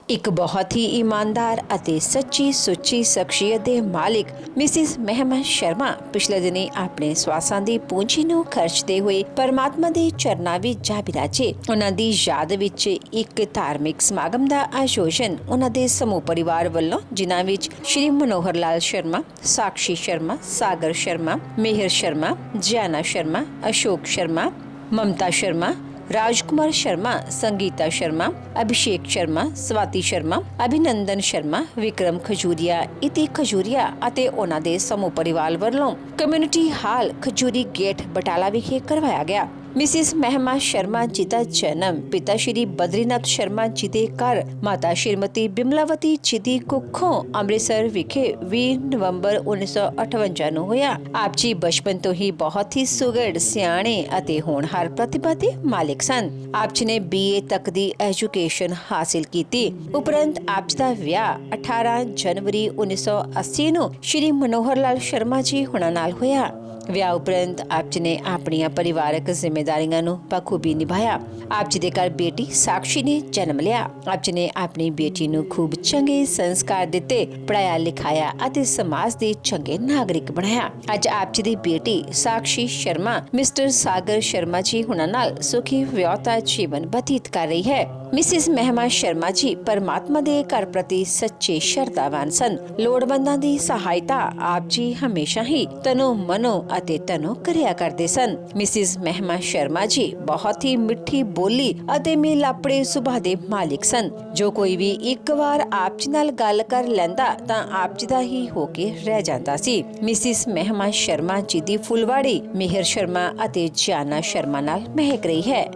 ਇੱਕ ਬਹੁਤ ਹੀ ਇਮਾਨਦਾਰ ਅਤੇ ਸੱਚੀ ਸੁੱਚੀ ਸ਼ਖਸੀਅਤ ਦੇ ਮਾਲਿਕ ਮਿਸਿਸ ਮਹਿਮਾ ਸ਼ਰਮਾ ਪਿਛਲੇ ਦਿਨੀ ਆਪਣੇ ਸਵਾਸਾਂ ਦੀ ਪੂੰਜੀ ਨੂੰ ਖਰਚਦੇ ਹੋਏ ਪਰਮਾਤਮਾ ਦੇ ਚਰਨਾਂ ਵਿੱਚ ਜਾ ਬਿਰਾਜੇ। ਉਹਨਾਂ ਦੀ ਯਾਦ ਵਿੱਚ ਇੱਕ ਧਾਰਮਿਕ ਸਮਾਗਮ ਦਾ ਆਯੋਜਨ ਉਹਨਾਂ ਦੇ ਸਮੂਹ ਪਰਿਵਾਰ ਵੱਲੋਂ, ਜਿਨ੍ਹਾਂ ਵਿੱਚ ਸ਼੍ਰੀ ਮਨੋਹਰ ਲਾਲ ਸ਼ਰਮਾ, ਸਾਕਸ਼ੀ ਸ਼ਰਮਾ, ਸਾਗਰ ਸ਼ਰਮਾ, ਮੇਹਰ ਸ਼ਰਮਾ, ਜਿਆਨਾ ਸ਼ਰਮਾ, ਅਸ਼ੋਕ ਸ਼ਰਮਾ, ਮਮਤਾ ਸ਼ਰਮਾ, राजकुमार शर्मा, संगीता शर्मा, अभिषेक शर्मा, स्वाति शर्मा, अभिनंदन शर्मा, विक्रम खजूरिया, इति खजूरिया ਅਤੇ ਉਹਨਾਂ ਦੇ ਸਮੂਹ ਪਰਿਵਾਰ ਵੱਲੋਂ ਕਮਿਊਨਿਟੀ ਹਾਲ ਖਜੂਰੀ ਗੇਟ ਬਟਾਲਾ ਵਿਖੇ ਕਰਵਾਇਆ ਗਿਆ। ਮਿਸਿਸ ਮਹਿਮਾ ਸ਼ਰਮਾ ਜੀ ਦਾ ਜਨਮ ਪਿਤਾ ਸ਼੍ਰੀ ਬਦਰੀਨਾਥ ਸ਼ਰਮਾ ਜੀ ਦੇ ਘਰ ਮਾਤਾ ਸ਼੍ਰੀਮਤੀ ਬਿਮਲਾਵਤੀ ਜੀ ਦੀ ਕੁੱਖੋਂ ਅੰਮ੍ਰਿਤਸਰ ਵਿਖੇ 20 ਨਵੰਬਰ 1958 ਨੂੰ ਹੋਇਆ। ਆਪ ਜੀ ਬਚਪਨ ਤੋਂ ਹੀ ਬਹੁਤ ਹੀ ਸੁਘੜ, ਸਿਆਣੇ ਅਤੇ ਹੋਣਹਾਰ ਪ੍ਰਤਿਭਾ ਦੇ ਮਾਲਿਕ ਸਨ। ਆਪ ਜੀ ਨੇ BA ਤੱਕ ਦੀ ਐਜੂਕੇਸ਼ਨ ਹਾਸਿਲ ਕੀਤੀ। ਉਪਰੰਤ ਆਪ ਜੀ ਦਾ ਵਿਆਹ 18 ਜਨਵਰੀ 1980 ਨੂੰ ਸ਼੍ਰੀ ਮਨੋਹਰ ਲਾਲ ਸ਼ਰਮਾ ਜੀ ਹੁਣਾਂ ਨਾਲ ਹੋਇਆ। ਵਿਆਹ ਉਪਰੰਤ ਆਪ ਜੀ ਨੇ ਆਪਣੀਆਂ ਪਰਿਵਾਰਕ ਜ਼ਿੰਮੇਦਾਰੀਆਂ ਨੂੰ ਬਖੂਬੀ ਨਿਭਾਇਆ। ਆਪ ਜੀ ਦੇ ਘਰ ਬੇਟੀ ਸਾਕਸ਼ੀ ਨੇ ਜਨਮ ਲਿਆ। ਆਪ ਜੀ ਨੇ ਆਪਣੀ ਬੇਟੀ ਨੂੰ ਖੂਬ ਚੰਗੇ ਸੰਸਕਾਰ ਦਿੱਤੇ, ਪੜਾਇਆ ਲਿਖਾਇਆ ਅਤੇ ਸਮਾਜ ਦੇ ਚੰਗੇ ਨਾਗਰਿਕ ਬਣਾਇਆ। ਅੱਜ ਆਪ ਜੀ ਦੀ ਬੇਟੀ ਸਾਕਸ਼ੀ ਸ਼ਰਮਾ ਮਿਸਟਰ ਸਾਗਰ ਸ਼ਰਮਾ ਜੀ ਹੁਣਾਂ ਨਾਲ ਸੁਖੀ ਵਿਆਹਤਾ ਜੀਵਨ ਬਤੀਤ ਕਰ ਰਹੀ ਹੈ। ਮਿਸਿਸ ਮਹਿਮਾ ਸ਼ਰਮਾ ਜੀ ਪਰਮਾਤਮਾ ਦੇ ਘਰ ਪ੍ਰਤੀ ਸੱਚੇ ਸ਼ਰਧਾਵਾਨ ਸਨ। ਲੋੜਵੰਦਾਂ ਦੀ ਸਹਾਇਤਾ ਆਪ ਜੀ ਹਮੇਸ਼ਾ ਹੀ ਤਨੋ ਮਨੋ ਅਤੇ ਤਨੋ ਕਰਿਆ ਕਰਦੇ ਸਨ। ਮਿਸਿਸ ਮਹਿਮਾ ਸ਼ਰਮਾ ਜੀ ਬਹੁਤ ਹੀ ਮਿੱਠੀ ਬੋਲੀ ਅਤੇ ਮਿਲਾਪੜੇ ਸੁਭਾਅ ਦੇ ਮਾਲਿਕ ਸਨ। ਜੋ ਕੋਈ ਵੀ ਇੱਕ ਵਾਰ ਆਪ ਜੀ ਨਾਲ ਗੱਲ ਕਰ ਲੈਂਦਾ ਤਾਂ ਆਪ ਜੀ ਦਾ ਹੀ ਹੋ ਕੇ ਰਹਿ ਜਾਂਦਾ ਸੀ। ਮਿਸਿਸ ਮਹਿਮਾ ਸ਼ਰਮਾ ਜੀ ਦੀ ਫੁਲਵਾੜੀ ਮੇਹਰ ਸ਼ਰਮਾ ਅਤੇ ਜਿਆਨਾ ਸ਼ਰਮਾ ਨਾਲ ਮਹਿਕ ਰਹੀ ਹੈ।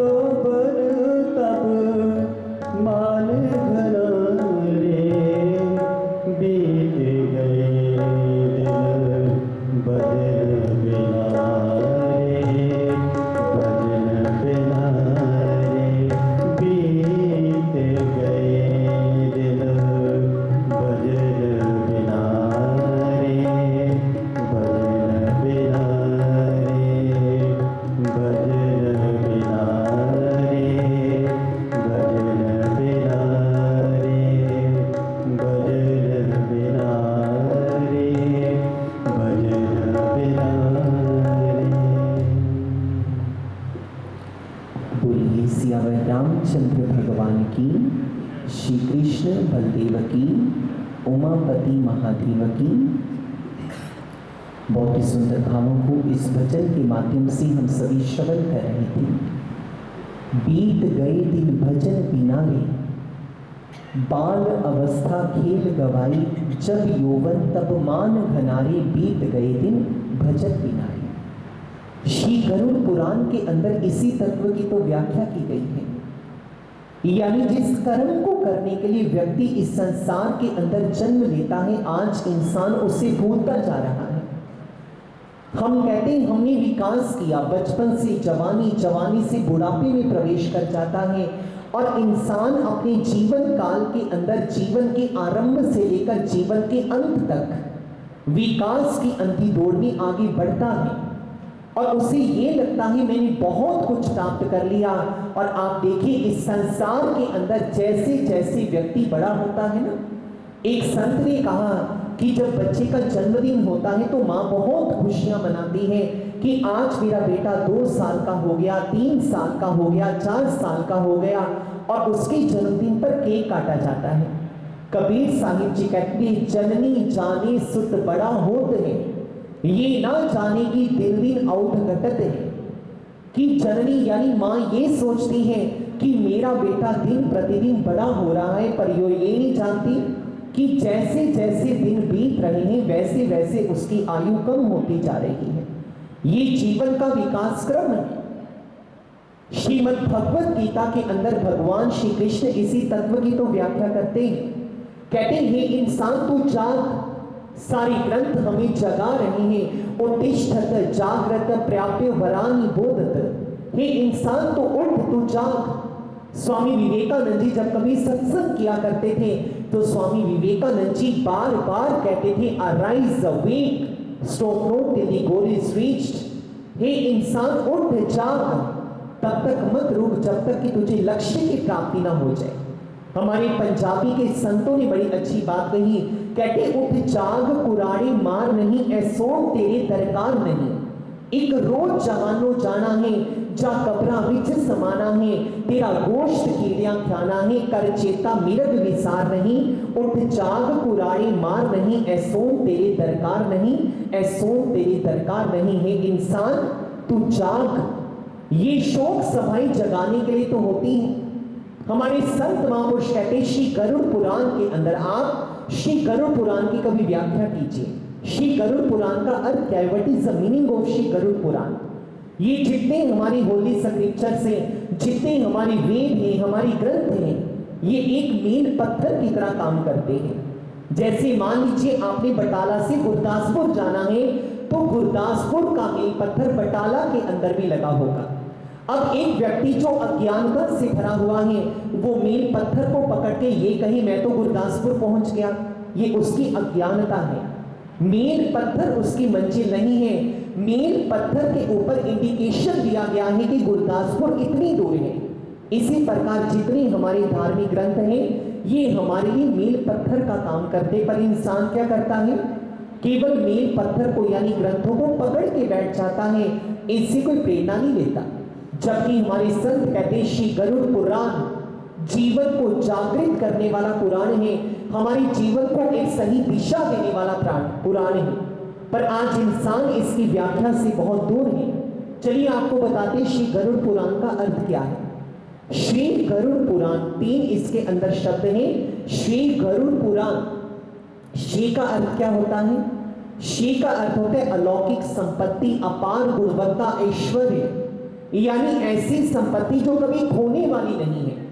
बरोबर तब माल घरारे बीत गए दिन भजन बिना रे, भजन बिना रे बीत गए दिन भजन बिना रे, भजन बिना रे, भजन बिना रे, भजन बिना रे, भजन बिना रे, भजन बिना रे। बोलिए सियावर रामचंद्र भगवान की, श्री कृष्ण बलदेव की, उमापति महादेव की। बहुत ही सुंदर भावों को इस वचन के माध्यम से हम सभी श्रवण कर रहे थे। बीत गए दिन भजन बिना रे, बाल अवस्था खेल गवाई, जब यौवन तब मान घनारे, बीत गए दिन भजन बिना रे। श्री गरुड़ पुराण के अंदर इसी तत्व की तो व्याख्या की गई है। यानी जिस कर्म को करने के लिए व्यक्ति इस संसार के अंदर जन्म लेता है, आज इंसान उससे भूलता जा रहा है। हम कहते हैं हमने विकास किया, बचपन से जवानी, जवानी से बुढ़ापे में प्रवेश कर जाता है और इंसान अपने जीवन काल के अंदर, जीवन के आरंभ से लेकर जीवन के अंत तक विकास की अंधी दौड़ में आगे बढ़ता है और उसे ये लगता है मैंने बहुत कुछ प्राप्त कर लिया। और आप देखिए इस संसार के अंदर जैसे जैसे व्यक्ति बड़ा होता है ना, एक संत ने कहा कि जब बच्चे का जन्मदिन होता है तो माँ बहुत खुशियां मनाती है कि आज मेरा बेटा 2 साल का हो गया, 3 साल का हो गया, 4 साल का हो गया, और उसके जन्मदिन पर केक काटा जाता है। कबीर साहिब जी कहते हैं, जननी जाने सुत बड़ा होत है, ये ना जाने की दिन दिन आउट घटत है। कि जननी यानी माँ ये सोचती है कि मेरा बेटा दिन प्रतिदिन बड़ा हो रहा है, पर ये नहीं जानती कि जैसे जैसे दिन बीत रहे हैं वैसे वैसे उसकी आयु कम होती जा रही है। ये जीवन का विकास क्रम है। श्रीमद् भगवत गीता के अंदर भगवान श्री कृष्ण इसी तत्व की तो व्याख्या करते हैं। कहते हैं, हे इंसान तू जाग, सारे ग्रंथ हमें जगा रहे हैं। उत्तिष्ठत जागृत प्राप्य वरानि बोधत। हे इंसान तो उठ, तू जाग। स्वामी विवेकानंद जी जब कभी सत्संग किया करते थे तो स्वामी विवेकानंद जी बार बार कहते थे, arise awake, stop not till the goal is reached. हे इंसान उठ, जाग, तब तक मत रुक जब तक कि तुझे लक्ष्य की प्राप्ति ना हो जाए। हमारे पंजाबी के संतों ने बड़ी अच्छी बात कही, कहते उठ जाग कुराड़ी मार नहीं, ऐसो तेरे दरकार नहीं। एक रोज जहानो जाना है, जा कबरा विच समाना है, तेरा गोश्त कीड़ियां खाना है, कर चेता मिरग विसार नहीं। उठ जाग कुराड़ी मार नहीं, ऐसो तेरे दरकार नहीं, ऐसो तेरे दरकार नहीं। है इंसान तू जाग। ये शोक सभाएं जगाने के लिए तो होती है। हमारे संत महापुरुष कहते हैं, श्री गरुड़ पुराण के अंदर आप श्री गरुड़ पुराण की कभी व्याख्या कीजिए। श्री गरुड़ पुराण का अर्थ क्या है? What is the meaning of Shri Garuda Purana? ये जितने हमारी होली स्क्रिप्चर्स हैं, जितने हमारे वेद हैं, हमारी ग्रंथ हैं, ये एक मील पत्थर की तरह काम करते हैं। जैसे मान लीजिए आपने बटाला से गुरदासपुर जाना है तो गुरदासपुर का मील पत्थर बटाला के अंदर भी लगा होगा। अब एक व्यक्ति जो अज्ञानता से भरा हुआ है वो मील पत्थर को पकड़ के ये कहे मैं तो गुरदासपुर पहुंच गया, ये उसकी अज्ञानता है। मील पत्थर उसकी मंजिल नहीं है। मील पत्थर के ऊपर इंडिकेशन दिया गया है कि गुरदासपुर इतनी दूर है। इसी प्रकार जितने हमारे धार्मिक ग्रंथ हैं ये हमारे लिए मील पत्थर का काम करते, पर इंसान क्या करता है? केवल मील पत्थर को यानी ग्रंथों को पकड़ के बैठ जाता है, इससे कोई प्रेरणा नहीं लेता। जबकि हमारे संत कहते हैं श्री गरुड़ पुराण जीवन को जागृत करने वाला पुराण है, हमारे जीवन को एक सही दिशा देने वाला पुराण है। पर आज इंसान इसकी व्याख्या से बहुत दूर है। चलिए आपको बताते हैं श्री गरुड़ पुराण का अर्थ क्या है। श्री गरुड़ पुराण 3 इसके अंदर शब्द हैं। श्री गरुड़ पुराण, श्री का अर्थ क्या होता है? श्री का अर्थ होता है अलौकिक संपत्ति, अपार गुणवत्ता, ऐश्वर्य। यानी ऐसी संपत्ति जो कभी खोने वाली नहीं है।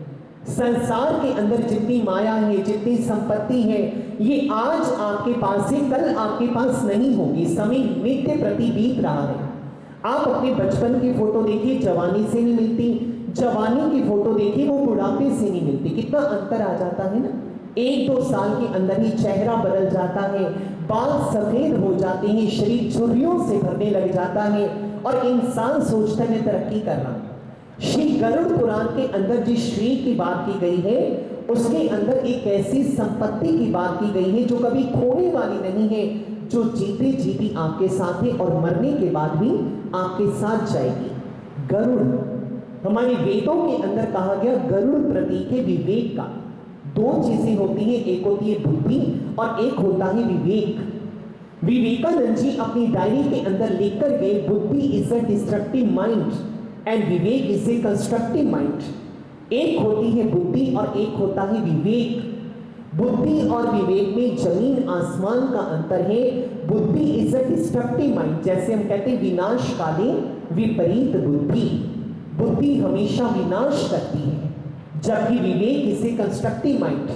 संसार के अंदर जितनी माया है, जितनी संपत्ति है, ये आज आपके पास है, कल आपके पास नहीं होगी। समय नित्य प्रति बीत रहा है। आप अपने बचपन की फोटो देखिए, जवानी से नहीं मिलती। जवानी की फोटो देखिए, वो बुढ़ापे से नहीं मिलती। कितना अंतर आ जाता है ना। 1-2 साल के अंदर ही चेहरा बदल जाता है, बाल सफेद हो जाते हैं, शरीर झुर्रियों से भरने लग जाता है और इंसान सोचता है मैं तरक्की कर रहा हूं। श्री गरुड़ पुराण के अंदर जिस श्री की बात की गई है, उसके अंदर एक ऐसी संपत्ति की बात की गई है जो कभी खोने वाली नहीं है, जो जीते जीती आपके साथ है और मरने के बाद भी आपके साथ जाएगी। गरुड़, हमारे वेदों के अंदर कहा गया गरुड़ प्रतीक है विवेक का। 2 चीजें होती हैं, एक होती है बुद्धि और एक होता है विवेक। विवेकानंद जी अपनी डायरी के अंदर लिखकर गए, बुद्धि is a destructive mind and Vivek is a constructive mind. एक होती है बुद्धि और एक होता है विवेक। बुद्धि और विवेक में जमीन आसमान का अंतर है। बुद्धि इज अ डिस्ट्रक्टिव माइंड, जैसे हम कहते हैं विनाशकाली विपरीत बुद्धि। बुद्धि हमेशा विनाश करती है, जबकि विवेक इज ए कंस्ट्रक्टिव माइंड।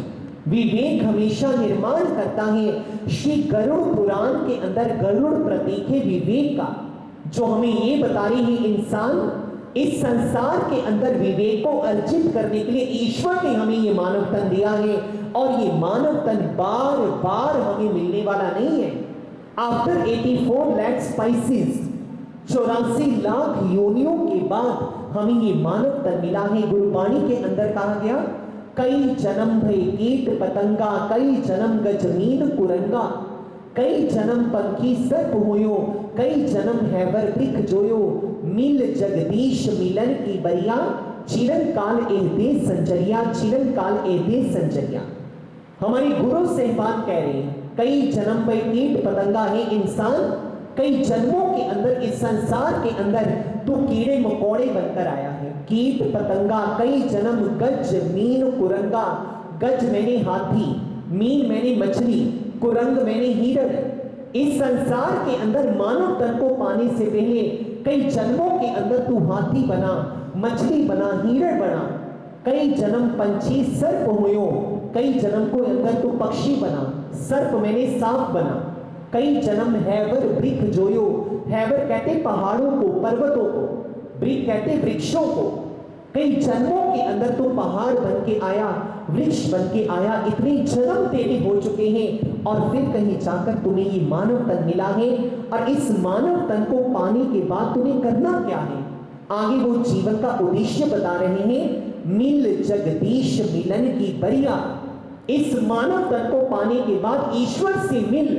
विवेक हमेशा निर्माण करता है। श्री गरुड़ पुराण के अंदर गरुड़ प्रतीक है विवेक का, जो हमें ये बता रही है इंसान इस संसार के अंदर विवेक को अर्जित करने के लिए ईश्वर ने हमें ये मानव तन दिया है और ये मानव तन बार बार हमें मिलने वाला नहीं है। आफ्टर 84 लाख स्पाइसेस, 84 लाख योनियों के बाद हमें ये मानव तन मिला है। गुरुबाणी के अंदर कहा गया, कई जन्म भय कीट पतंगा, कई जन्म गजमीन कुरंगा, कई जन्म पंखी सर्प होयो, कई जन्म हैवर बिख जोयो, मिल जगदीश मिलन की बरिया, चिरन काल एहदे संजरिया, चिरन काल एहदे संजरिया। हमारे गुरु साहिबान कह रहे हैं, कई जन्म भय कीट पतंगा है इंसान, कई जन्मों के अंदर इस संसार के अंदर तू कीड़े मकोड़े बनकर आया है। कीट पतंगा, कई जन्म गज मीन कुरंगा, गज मैंने हाथी, मीन मैंने मछली, कुरंग मैंने हिरण। इस संसार के अंदर मानव तन को पाने से पहले कई जन्मों के अंदर तू हाथी बना, मछली बना, हिरण बना, कई जन्म पंछी सर्प हुयो, कई जन्म को अंदर तू पक्षी बना, सर्प मैंने सांप बना, कई जन्म हैवर वृक्ष जोयो। हैवर कहते पहाड़ों को, पर्वतों को, वृक्ष कहते वृक्षों को। कई जन्मों के अंदर तो पहाड़ बन के आया, वृक्ष बन के आया, इतने जन्म तेरे हो चुके हैं और फिर कहीं जाकर तुम्हें ये मानव तन मिला है। और इस मानव तन को पाने के बाद तुम्हें करना क्या है? आगे वो जीवन का उद्देश्य बता रहे हैं, मिल जगदीश मिलन की बरिया। इस मानव तन को पाने के बाद ईश्वर से मिल।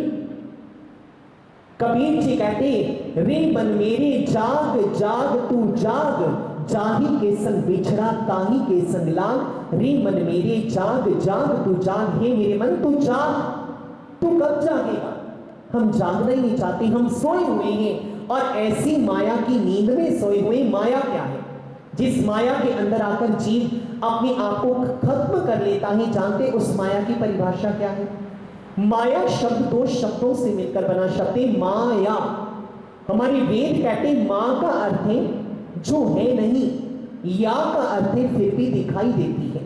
कबीर जी कहते, रे मन मेरे जाग जाग तू जाग, जाही के संग बिछड़ा ताही के संग लाग। रे मन मेरे जाग जाग तू जाग, हे मेरे मन तू जाग। तू कब जागेगा? हम जागना ही नहीं चाहते, हम सोए हुए हैं और ऐसी माया की नींद में सोए हुए। माया क्या है? जिस माया के अंदर आकर जीव अपने आप को खत्म कर लेता है, जानते उस माया की परिभाषा क्या है? माया शब्द 2 शब्दों से मिलकर बना शब्द है माया। हमारे वेद कहते मां का अर्थ है जो है नहीं, या का अर्थ है फिर भी दिखाई देती है,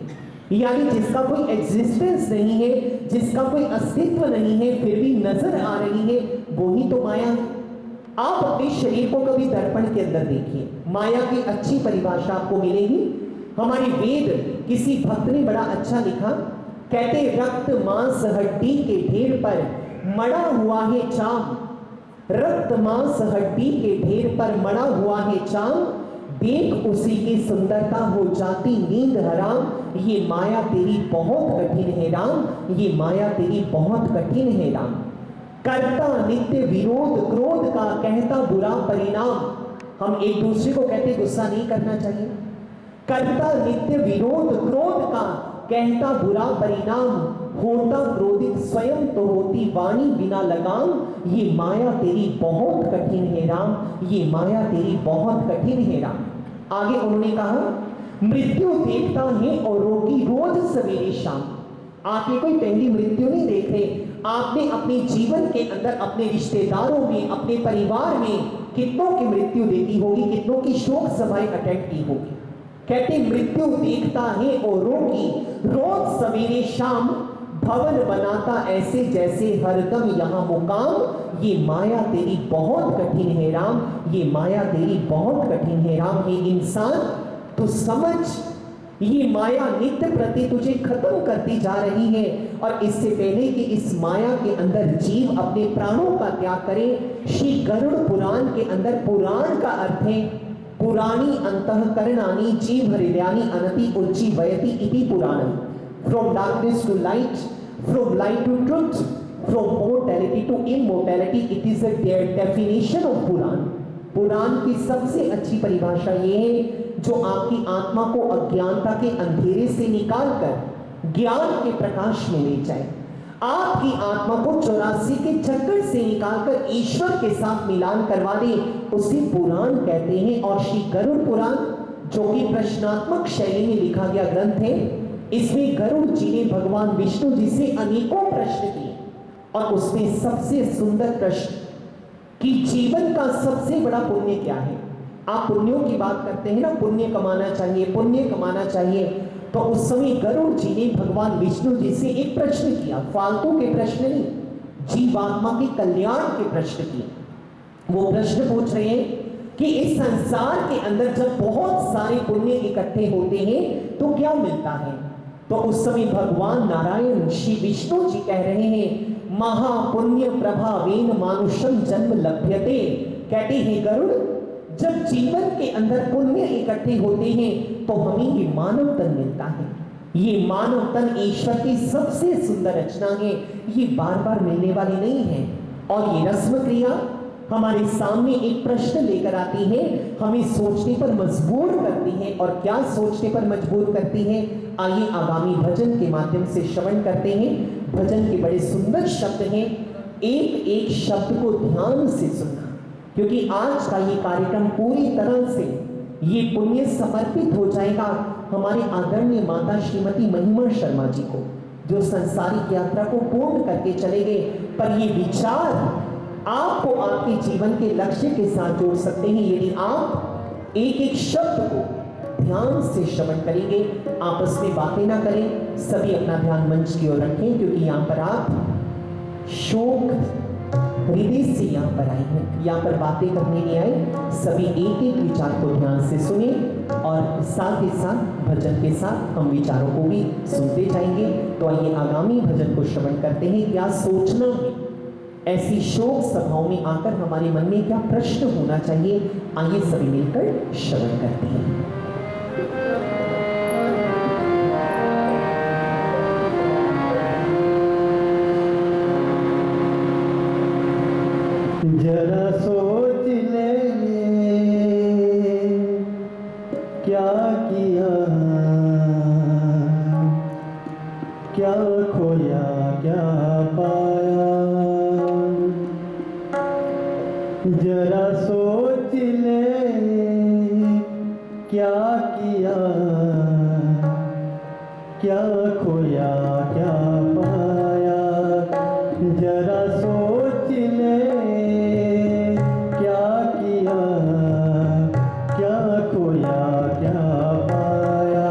यानी जिसका कोई एग्जिस्टेंस नहीं है, जिसका कोई अस्तित्व नहीं है, फिर भी नजर आ रही है, वो ही तो माया है। आप अपने शरीर को कभी दर्पण के अंदर देखिए, माया की अच्छी परिभाषा आपको मिलेगी। हमारे वेद किसी भक्त ने बड़ा अच्छा लिखा, कहते रक्त मांस हड्डी के ढेर पर मड़ा हुआ है चाम, रक्त मांस हड्डी के ढेर पर मड़ा हुआ है चाम, देख उसी की सुंदरता हो जाती नींद हराम। ये माया तेरी बहुत कठिन है राम, ये माया तेरी बहुत कठिन है राम। करता नित्य विरोध क्रोध का, कहता बुरा परिणाम। हम एक दूसरे को कहते गुस्सा नहीं करना चाहिए। करता नित्य विरोध क्रोध का, कहता बुरा परिणाम, होता क्रोधित स्वयं तो होती वाणी बिना लगाम। ये माया तेरी बहुत कठिन है राम, ये माया तेरी बहुत कठिन है राम। आगे उन्होंने कहा, मृत्यु देखता है और रोगी रोज सवेरे शाम। आप ये कोई पहली मृत्यु नहीं देख रहे, आपने अपने जीवन के अंदर अपने रिश्तेदारों में, अपने परिवार में कितनों की मृत्यु देखी होगी, कितनों की शोक सभाएं अटेंड की होगी। कहते मृत्यु देखता है औरों की, रोज सवेरे शाम भवन बनाता ऐसे जैसे हरदम यहां मुकाम। ये माया तेरी बहुत कठिन है राम, ये माया तेरी बहुत कठिन है राम। हे इंसान तू समझ, ये माया नित्य प्रति तुझे खत्म करती जा रही है। और इससे पहले कि इस माया के अंदर जीव अपने प्राणों का त्याग करे, श्री गरुड़ पुराण के अंदर, पुराण का अर्थ है पुराणी अंतःकरणानि जीव हृदयानि अनति उज्जीवयति इति पुराणम। From darkness to light, from light to truth, from mortality to immortality, it is the definition of Purana. पुराण की सबसे अच्छी परिभाषा ये है जो आपकी आत्मा को अज्ञानता के अंधेरे से निकालकर ज्ञान के प्रकाश में ले जाए, आपकी आत्मा को 84 के चक्कर से निकालकर ईश्वर के साथ मिलान करवा दे, उसे पुराण कहते हैं। और श्री गरुड़ पुराण जो कि प्रश्नात्मक शैली में लिखा गया ग्रंथ है, इसमें गरुड़ जी ने भगवान विष्णु जी से अनेकों प्रश्न किए और उसमें सबसे सुंदर प्रश्न कि जीवन का सबसे बड़ा पुण्य क्या है। आप पुण्यों की बात करते हैं ना, पुण्य कमाना चाहिए, पुण्य कमाना चाहिए, तो उस समय गरुड़ जी ने भगवान विष्णु जी से एक प्रश्न किया, फालतू के प्रश्न नहीं, जीवात्मा के कल्याण के प्रश्न किए। वो प्रश्न पूछ रहे हैं कि इस संसार के अंदर जब बहुत सारे पुण्य इकट्ठे होते हैं तो क्या मिलता है। तो उस समय भगवान नारायण श्री विष्णु जी कह रहे हैं महापुण्य प्रभावेन मानुषम जन्म लभ्यते। कहते हैं गरुड़, जब जीवन के अंदर पुण्य इकट्ठे होते हैं तो हमें ये मानव तन मिलता है। ये मानव तन ईश्वर की सबसे सुंदर रचना है, ये बार बार मिलने वाली नहीं है। और ये रस्म क्रिया हमारे सामने एक प्रश्न लेकर आती है, हमें सोचने पर मजबूर करती है। और क्या सोचने पर मजबूर करती है, आइए आगामी भजन के माध्यम से श्रवण करते हैं। भजन के बड़े सुंदर शब्द हैं, एक एक शब्द को ध्यान से सुनना, क्योंकि आज का ये कार्यक्रम पूरी तरह से ये पुण्य समर्पित हो जाएगा हमारे आदरणीय माता श्रीमती महिमा शर्मा जी को, जो संसारिक यात्रा को पूर्ण करके चले गए। पर ये विचार आपको आपके जीवन के लक्ष्य के साथ जोड़ सकते हैं यदि आप एक एक शब्द को ध्यान से श्रवण करेंगे। आपस में बातें ना करें, सभी अपना ध्यान मंच की ओर रखें, क्योंकि यहाँ पर आप शोक हृदय से यहाँ पर आए हैं, यहाँ पर बातें करने नहीं आए। सभी एक एक विचार को ध्यान से सुने और साथ ही साथ भजन के साथ हम विचारों को भी सुनते जाएंगे। तो आइए आगामी भजन को श्रवण करते हैं। क्या सोचना है, ऐसी शोक सभाओं में आकर हमारे मन में क्या प्रश्न होना चाहिए, आइए सभी मिलकर श्रवण करते हैं। जरा सोच ले क्या किया, क्या खोया क्या पाया। जरा सोच ले क्या किया, क्या खोया क्या पाया। जरा सोच ले क्या किया, क्या खोया क्या पाया।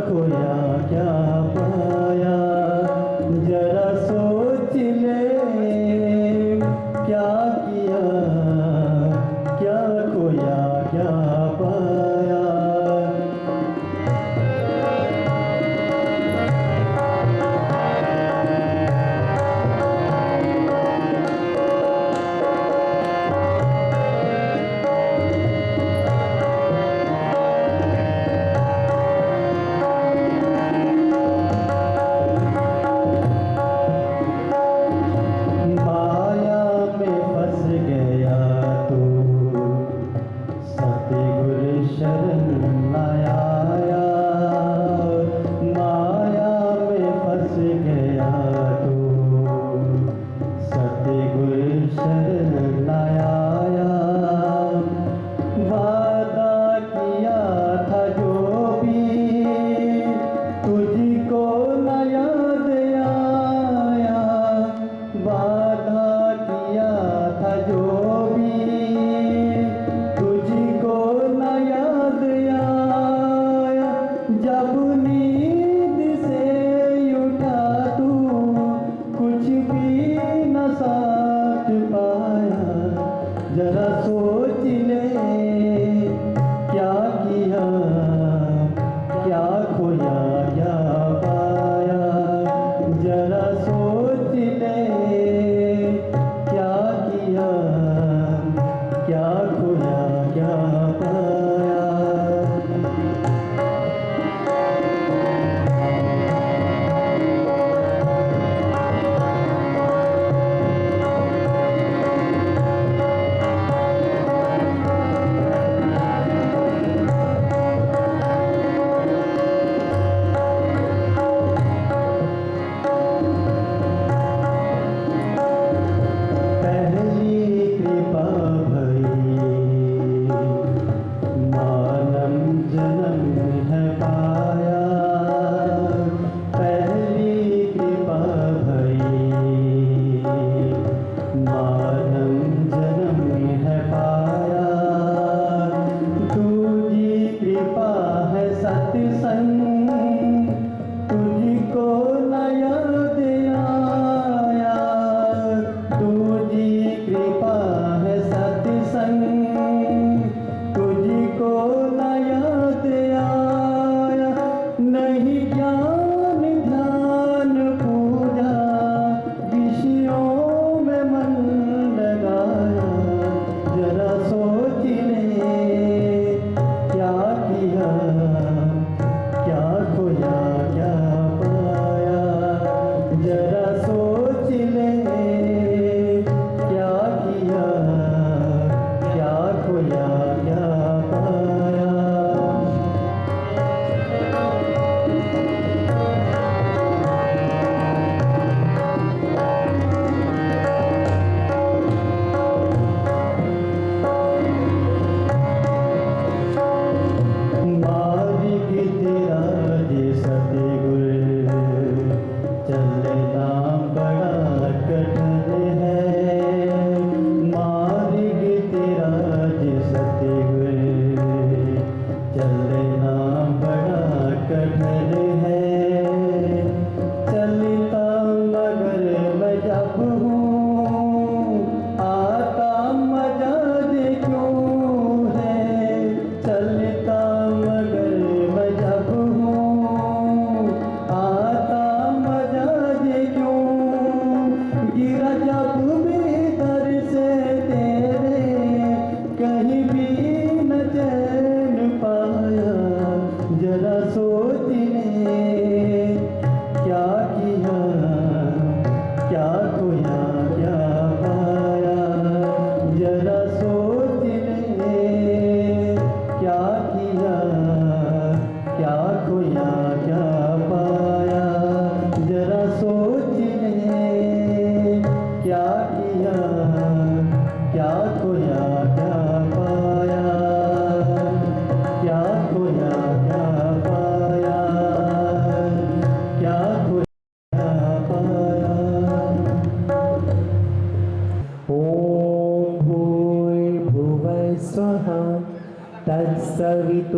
खोया क्या पाया, जरा सोच ले क्या किया, क्या खोया क्या पाया। माया में फंस गया तू, सतगुरु शरण आया। माया में फंस गया तू, सतगुरु शरण आया। वादा किया था जो भी, तुझको न याद आया। वादा किया था जो भी, तुझको न याद आया। जब नींद से उठा तू, कुछ भी न साथ पाया। जरा सोच ले क्या किया, क्या खोया क्या पाया। जरा सोच ले क्या किया, क्या खोया क्या पाया। पहली कृपा भई, मानव जन्म है पाया। पहली कृपा भई, मानव जन्म है पाया। दूजी कृपा है सत्संग, तुझको न याद आया। दूजी कृपा है सत्संग, तुझको न याद आया। नहीं ज्ञान ध्यान पूजा, विषयों में मन लगाया। जरा सोच ले क्या किया, क्या खोया क्या पाया। जरा सोच ले क्या किया, क्या खोया क्या पाया। मार्ग तेरा जे सतगुर, चलना बड़ा कठिन है। मार्ग तेरा जे सतगुर, चलना बड़ा कठिन है। चलता मगर मैं जब हूँ, आता मजा दे क्यों है। चलता मगर मैं जब हूँ, आता मजा दे क्यों। गिरा जब भी दर से तेरे, कहीं भी न चैन पाया। जरा सोच ले क्या किया, क्या खोया क्या पाया। जरा सोच ले क्या किया, क्या खोया क्या पाया। जरा सोच ले क्या किया, क्या खोया क्या पाया। क्या खोया क्या पाया, क्या खोया क्या पाया। ॐ भूर्भुवस्वः तत्सवितुर्वरेण्यं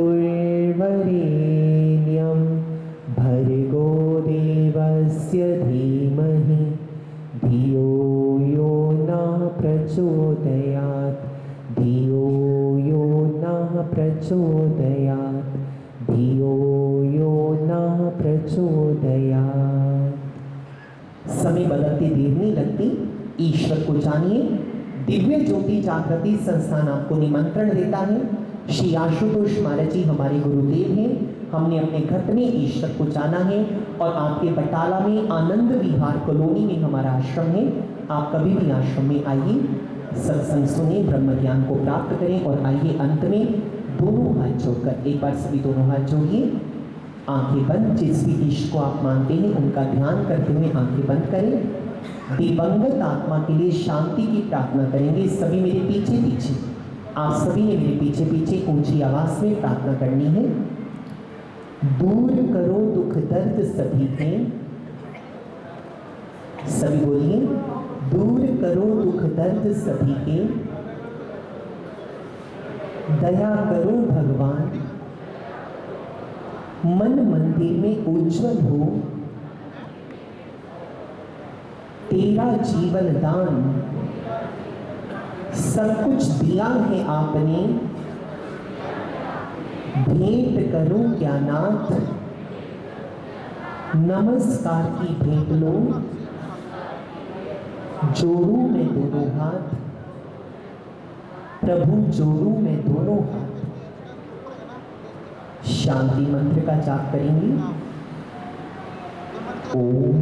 प्रचोदयात्। समय बदलते देर नहीं लगती, ईश्वर को जानिए। दिव्य ज्योति जागृति संस्थान आपको निमंत्रण देता है। श्री आशुतोष महाराज जी हमारे गुरुदेव हैं। हमने अपने घर में ईश्वर को जाना है और आपके बटाला में आनंद विहार कॉलोनी में हमारा आश्रम है। आप कभी भी आश्रम में आइए, सत्संग सुने, ब्रह्म ज्ञान को प्राप्त करें। और आइए अंत में दोनों हाथ जोड़कर एक बार सभी दोनों हाथ जोड़िए, आंखें बंद। जिस भी इष्ट को आप मानते हैं उनका ध्यान करते हुए आंखें बंद करें। दिवंगत आत्मा के लिए शांति की प्रार्थना करेंगे। सभी मेरे पीछे पीछे, आप सभी ने मेरे पीछे पीछे ऊंची आवाज में प्रार्थना करनी है। दूर करो दुख दर्द सभी के, सभी बोलिए, दूर करो दुख दर्द सभी के, दया करो भगवान, मन मंदिर में उज्जवल हो, तेरा जीवन दान, सब कुछ दिया है आपने, भेंट करो क्या नाथ, नमस्कार की भेंट लो, जोड़ू मैं दोनों हाथ, प्रभु जोड़ू मैं दोनों हाथ। शांति मंत्र का जाप करेंगे। ओम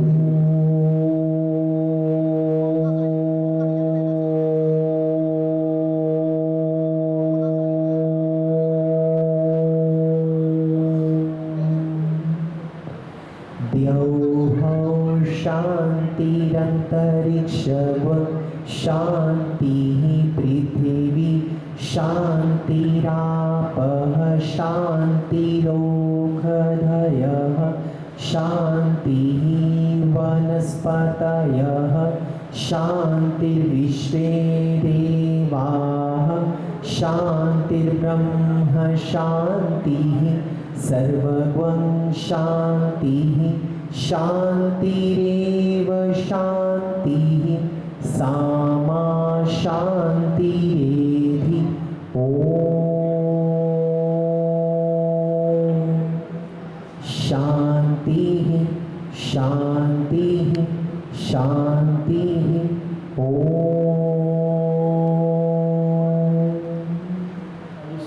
शांतिरंतरिक्षव शांति पृथिवी शांतिरापः शांतिरोषधयः शांतिः वनस्पतयः शांतिर्विश्वे देवाः शांतिर्ब्रह्म शांतिः सर्वगं शांतिः शांतिरेव शांतिः सामा शांतिरेधि। ओम शांतिः शांतिः शांतिः। ओम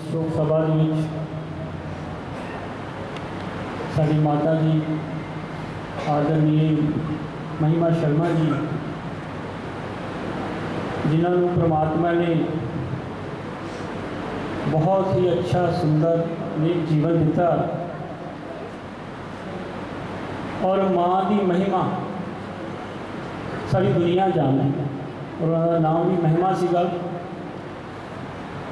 शोक सभा ਵਿੱਚ साडी माता जी आदरणीय महिमा शर्मा जी, जिन्होंने परमात्मा ने बहुत ही अच्छा सुंदर नेक जीवन दिता और माँ की महिमा सारी दुनिया जानती है और उनका नाम भी महिमा सीगा।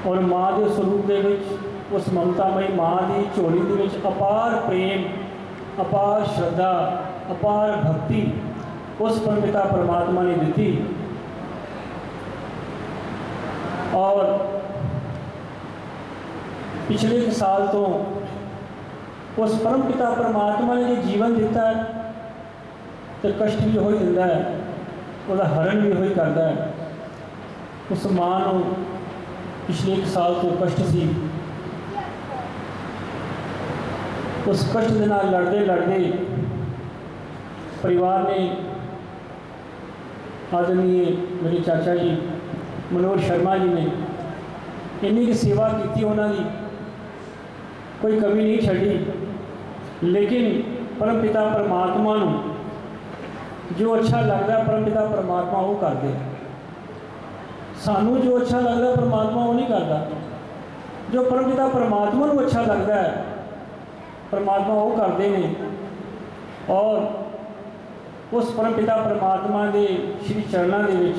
और माँ के स्वरूप के विच उस ममतामयी माँ की झोली के विच अपार प्रेम, अपार श्रद्धा, अपार भक्ति उस परमपिता परमात्मा ने दी। और पिछले एक साल तो उस परमपिता परमात्मा ने जो जीवन दिता है तो कष्ट भी हो ही दिता है, उसका हरण भी हो ही करता है। उस मां को पिछले एक साल तो कष्ट सी, उस कष्ट के नाल लड़ते लड़ते परिवार ने आदरणीय मेरे चाचा जी मनोज शर्मा जी ने इन्नी की सेवा की, उन्होंने कोई कमी नहीं छड़ी। लेकिन परमपिता परमात्मा नूं जो अच्छा लगता परमपिता परमात्मा वो करते, सानू जो अच्छा लगता परमात्मा वो नहीं करता। जो परमपिता परमात्मा नूं अच्छा लगता है परमात्मा वो करते हैं। और उस परमपिता परमात्मा के श्री चरणों के विच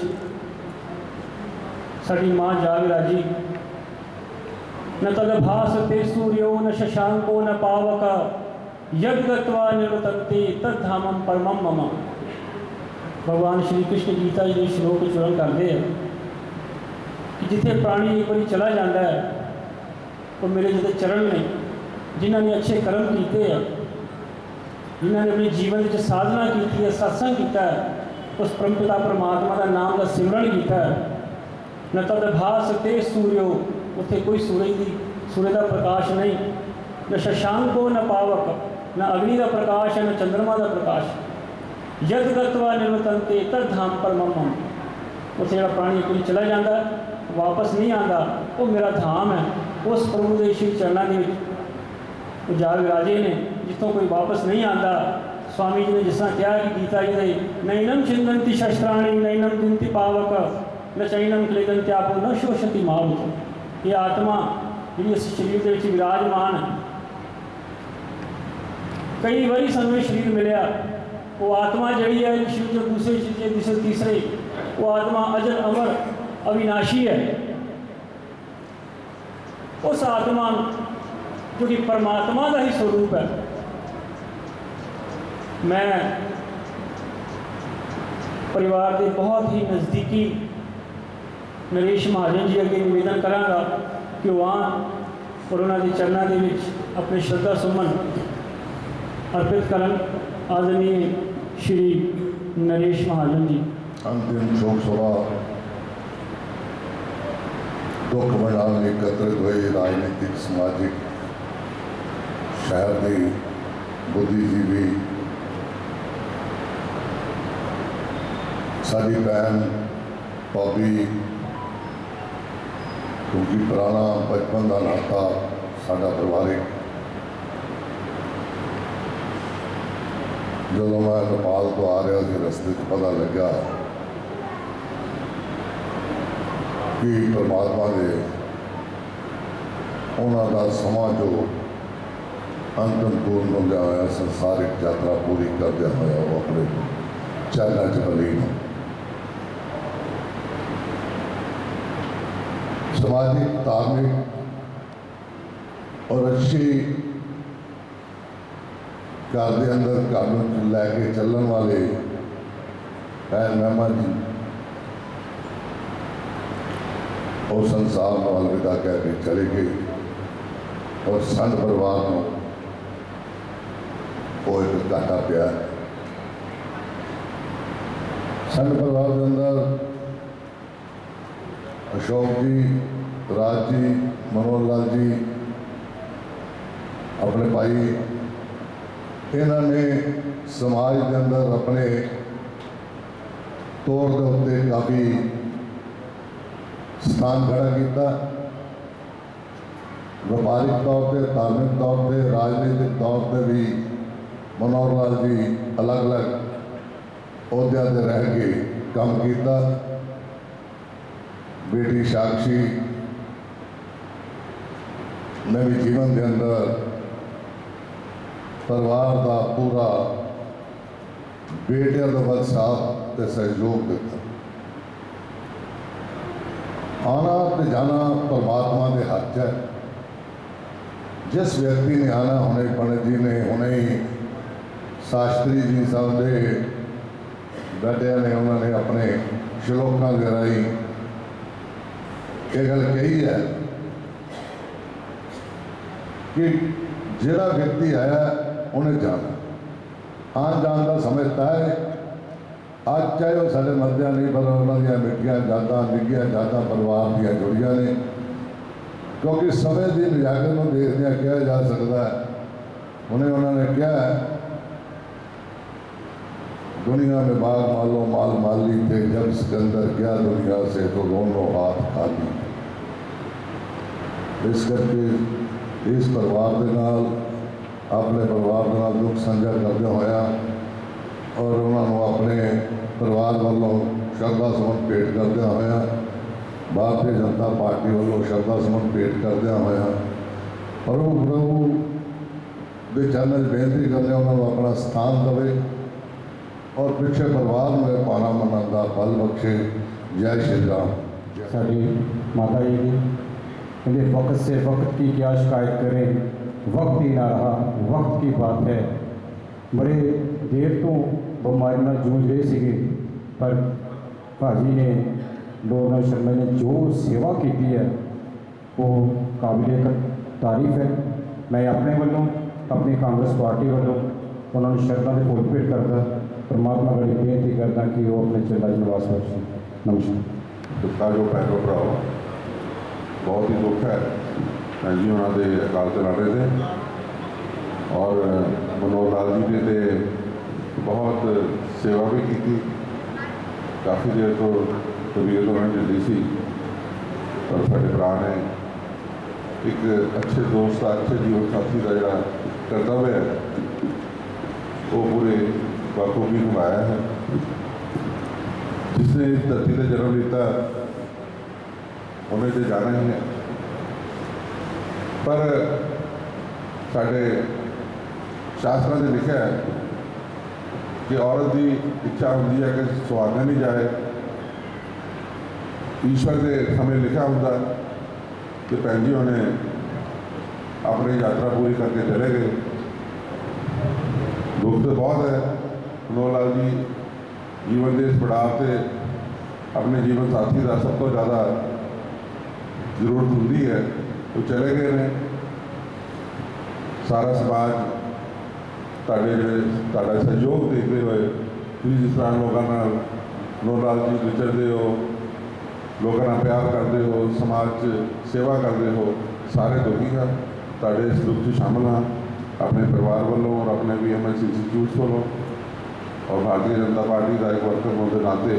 साडी माँ जाग राजी। न तदभासते सूर्यो न शशांको न पावक यद्गत्वा निवर्तन्ते तद्धामं परमं मम। भगवान श्री कृष्ण गीता जी के श्लोक चुरण करते हैं कि जिथे प्राणी एक बार चला जाता है तो मेरे जिते चरण ने, जिन्होंने अच्छे कर्म किए हैं, जिन्होंने अपने जीवन में साधना की है, सत्संग किया है, उस परमपिता परमात्मा का नाम का सिमरन किया है। न तदभासते सूर्यो, उत्थे कोई सूरज का प्रकाश नहीं, न शशांको न पावक, न अग्नि का प्रकाश है न चंद्रमा का प्रकाश है। यद गत्वा निवर्तन्ते तद धाम परमम मम। उस जो प्राणी कोई चला जाता वापस नहीं आता, वो मेरा धाम है। उस प्रभु के श्री चरणों के जा विराजे ने जितों कोई वापस नहीं आता। स्वामी जी ने जिस तरह कहा कि गीता जी ने नैनम छिंदंती शस्त्राणी नैनम दिंती पावक न चैनम क्लेदंत्यापो न शोषति मावत। ये आत्मा जी इस शरीर के विच विराजमान है। कई बारी सानू शरीर मिलया, वो आत्मा जड़ी है एक शरीर जो दूसरे शरीर दूसरे तीसरे, वो आत्मा अजर अमर अविनाशी है। उस आत्मा जो कि परमात्मा का ही स्वरूप है। मैं परिवार के बहुत ही नज़दीकी नरेश महाजन जी अगे निवेदन करांगा कि वहाँ और उन्होंने चरणों के विच अपने श्रद्धा सुमन अर्पित करन। आदरणीय श्री नरेश महाजन जी। अंतिम शोक सभा दुख मनाने एकत्रित हुए राजनीतिक समाजिक शहर के बुद्धिजीवी साड़ी भैन भाभी, क्योंकि पुराना बचपन का नाता साडा परिवारिक। जो मैं नेपाल तो आ रहा थी रस्ते पता लगा कि परमात्मा ने उन्होंने समा जो अंतिम पूर्ण हो गया संसारिक यात्रा पूरी करदे होया वो अपने चरणों च बलीन हो। सामाजिक धार्मिक और अच्छी घर के अंदर कानून लैके चलन वाले भैन मेहमान जी और संसार में अलविदा कह के चले गए और संत परिवार को वो एक घाटा पिया। संत परिवार के अंदर अशोक जी, राज जी, मनोहर लाल जी अपने भाई, इन्होंने समाज के अंदर अपने तौर के उत्ते काफ़ी स्थान खड़ा किया। व्यापारिक तौर पर, धार्मिक तौर पर, राजनीतिक तौर पर भी मनोहर लाल जी अलग अलग अहदों से रह के काम किया। बेटी साक्षी नवी जीवन के अंदर परिवार का पूरा बेटिया का बल साथ ते सहयोग दिता। आना ते जाना परमात्मा के हाथ है। जिस व्यक्ति ने आना, हुणे पंडित जी ने, हुणे ही शास्त्री जी साहब के बेटिया ने उन्होंने अपने श्लोकों के राही ये गल कही है कि जिहड़ा व्यक्ति आया उन्हें जाना, आन जान का समय तय है। अज चाहे वो साढ़े मरदियाँ नहीं, पर उन्होंने मिठिया यादां, निगिया यादां परिवार दियां जुड़ियां ने। क्योंकि समय की नजाकत को देखदे कहा जा सकता है। उन्हें उन्होंने कहा दुनिया में बाग मालो माल माली थे, जब सिकंदर गया दुनिया से तो दोनों हाथ खाली। इस करके इस परिवार के नाल अपने परिवार के नाल दुख साझा करदे होया और उन्होंने अपने परिवार वालों श्रद्धा सुमन भेंट करदे होया, भारतीय जनता पार्टी वालों श्रद्धा सुमन भेंट करदे होया प्रभु के चरणों में बेनती करने उन्होंने अपना स्थान देवे और पिछले परिवार में पाना मना का फल बख्शे। जय श्री राम। साड़ी माता जी की कहते वक्त से वक्त की क्या शिकायत करें, वक्त ही ना रहा, वक्त की बात है। बड़े देर तो बीमारी में जूझ रहे थे, पर भाजी ने डोरना शर्मा ने जो सेवा की है वो काबिल तारीफ है। मैं अपने वालों अपनी कांग्रेस पार्टी वालों उन्होंने श्रद्धा के फुल भेंट करता, परमात्मा गड़ी बेनती करता कि वो अपने चेला जी निवास बख्शे। नमस्कार। दुखा जो भैनों भराओ, बहुत ही दुख है। भैन जी उन्होंने अकाल से लड़ रहे थे और मनोहर लाल जी ने तो बहुत सेवा भी की थी, काफ़ी देर तो तबीयत उन्होंने ढिली सी, और साढ़े भरा ने एक अच्छे दोस्त का, अच्छे जीवन साथी का जोड़ा कर्तव्य है वो पूरे बाखूबी निभाया है। जिसने इस धरती से जन्म लिया उन्हें तो जाना ही है, पर साढ़े शास्त्रों से लिखा है कि औरत की इच्छा होती है कि सुहागन नहीं जाए। ईश्वर के समय लिखा होता कि भैन जी उन्हें अपनी यात्रा पूरी करके चले गए। दुख तो बहुत है, मनोहर लाल जी जीवन के इस पड़ाव से अपने जीवन साथी का सब तो ज़्यादा जरूरत होती है, तो चले गए ने। सारा समाज तुहाडा सहयोग देखते हुए तुसीं जिस तरह लोगों नाल मनोहर लाल जी विचरते हो, लोगों नाल प्यार करते हो, समाज च सेवा करते हो, सारे दुखी हैं। तुहाडे इस दुख च शामिल हाँ अपने परिवार वालों और अपने BMS इंस्टीट्यूट वालों, और भारतीय जनता पार्टी का एक वर्कर होने के नाते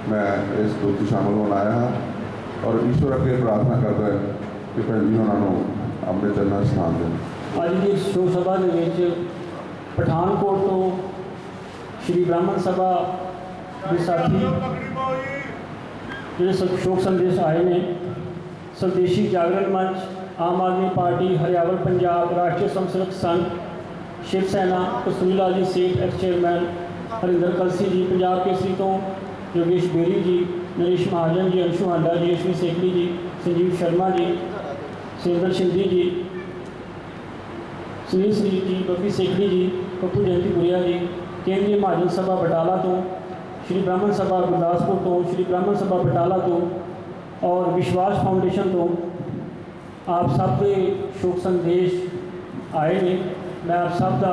मैं इस दुख च शामिल होना आया हाँ, और ईश्वर अगे प्रार्थना करता है कि भैन जी उन्होंने अपने चरणों च स्थान दें। ਅੱਜ ਦੀ ਸ਼ੋਕ ਸਭਾ ਦੇ ਵਿੱਚ ਪਠਾਨਕੋਟ ਤੋਂ ਸ਼੍ਰੀ ਬ੍ਰਾਹਮਣ ਸਭਾ ਦੇ ਸਾਥੀ ਜਿਹੜੇ ਸ਼ੋਕ ਸੰਦੇਸ਼ ਆਏ ਨੇ, स्वदेशी जागरण मंच, आम आदमी पार्टी, हरियावल पंजाब, राष्ट्रीय स्वयंसेवक संघ, शिव सेना, कस्तूरी लाल जी सेठ एक्स चेयरमैन, हरिंदर कलसी जी, पंजाब केसरी तो योगेश बेरी जी, नरेश महाजन जी, अंशु हांडा जी, यशवी सेकली जी, संजीव शर्मा जी, सुरेंद्र शिंदे जी, सुनील श्री जी, बब्बी सेकली जी, पप्पू जयंतीपुरिया जी, केंद्रीय महाजन सभा बटाला तो, श्री ब्राह्मण सभा गुरदासपुर तो, श्री ब्राह्मण सभा बटाला तो और विश्वास फाउंडेशन तो आप सब के शोक संदेश आए ने। मैं आप सब का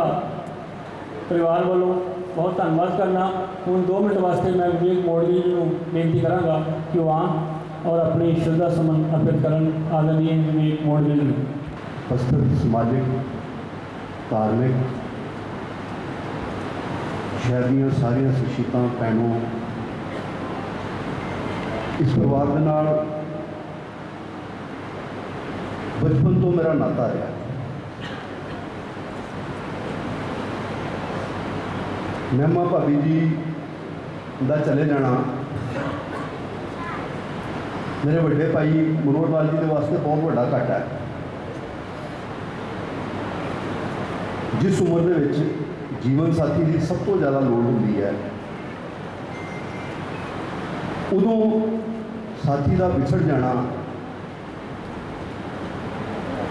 परिवार वालों बहुत धन्यवाद करना। हूँ 2 मिनट वास्ते मैं विवेक मोड़वी जी को बेनती कराँगा कि वो आन और अपनी श्रद्धा सुमन अर्पित करन आदरणीय विवेक मोड़वी जी। प्रस्तुत समाजिक धार्मिक शहर ਦੀਆਂ ਸਾਰੀਆਂ ਸ਼ਖਸੀਅਤਾਂ ਭੈਣੋਂ, इस परिवार के नाल बचपन तो मेरा नाता रहा। महिमा भाभी जी का चले जाना मेरे बड़े भाई मनोहर लाल जी के वास्ते बहुत बड़ा घाटा है। जिस उम्र दे विच जीवन साथी की सब तो ज़्यादा लोड़ होती है, उदों साथी का विछड़ जाना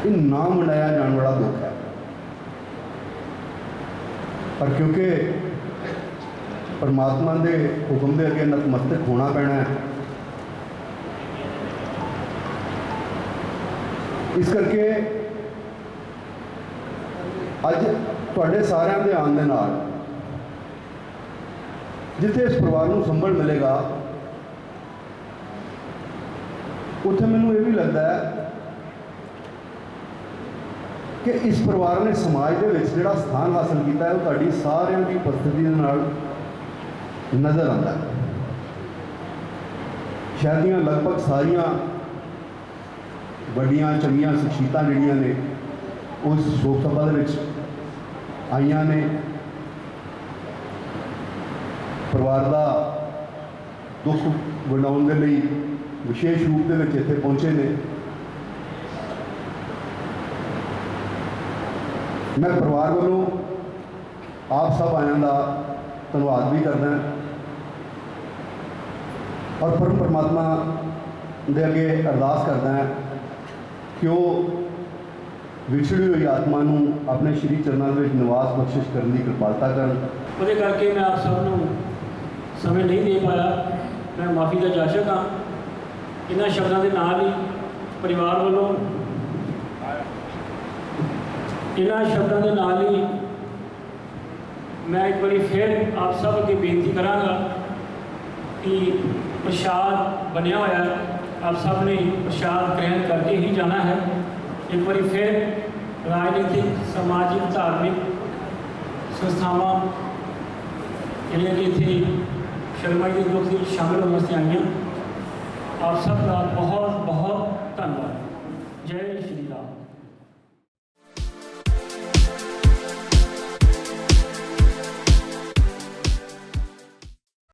ये ना मनाया जाने वाला दुख है। पर क्योंकि परमात्मा के हुक्म के अगे नतमस्तक होना पैना है, इस करके अज तुहाडे सारिਆਂ ਦੇ आने ਦੇ ਨਾਲ जिथे इस परिवार को संभल मिलेगा, उत्थे मैनूं ये भी लगता है कि इस परिवार ने समाज के विच जिहड़ा स्थान हासिल किया है वो तुहाडी सारिਆਂ की उपस्थिति दे नाल नज़र आता है। शहर दीयां लगभग सारियां वड्डियां चंगियां शख्सियतां जिहड़ियां ने उस शोक सभा दे विच आईयां ने, परिवार का दुख वंडाउण दे लई विशेष रूप से इत्थे पहुँचे ने। मैं परिवार वालों आप सब आया का धन्यवाद भी करना और परम परमात्मा दे अगे अरदास करना है कि वो विछड़ी हुई आत्मा नूं अपने श्री चरणों में निवास बख्शिश करने की कृपालता कर। ਉਹਦੇ ਕਰਕੇ मैं आप सब ਨੂੰ समय नहीं दे पाया, मैं माफ़ी का जाचक हाँ। इन्हां शब्दों के नाल ही परिवार वालों इन्हां शब्दों के नाल ही मैं एक बार फिर आप सब अगे बेनती कराँगा कि प्रसाद बनया होया है, आप सब ने प्रसाद ग्रहण करके ही जाना है। एक बार फिर राजनीतिक समाजिक धार्मिक संस्थावां ਜਿਹੜੀਆਂ ਕਿ ਇੱਥੇ ਸ਼ਰਮਾ ਜੀ ਦੇ ਦੁੱਖ ਦੇ ਵਿੱਚ ਸ਼ਾਮਿਲ ਹੋਣ ਵਾਸਤੇ ਆਈਆਂ। ਆਪ ਸਭ ਦਾ ਬਹੁਤ ਬਹੁਤ ਧੰਨਵਾਦ। ਜੈ ਸ਼੍ਰੀ ਰਾਮ।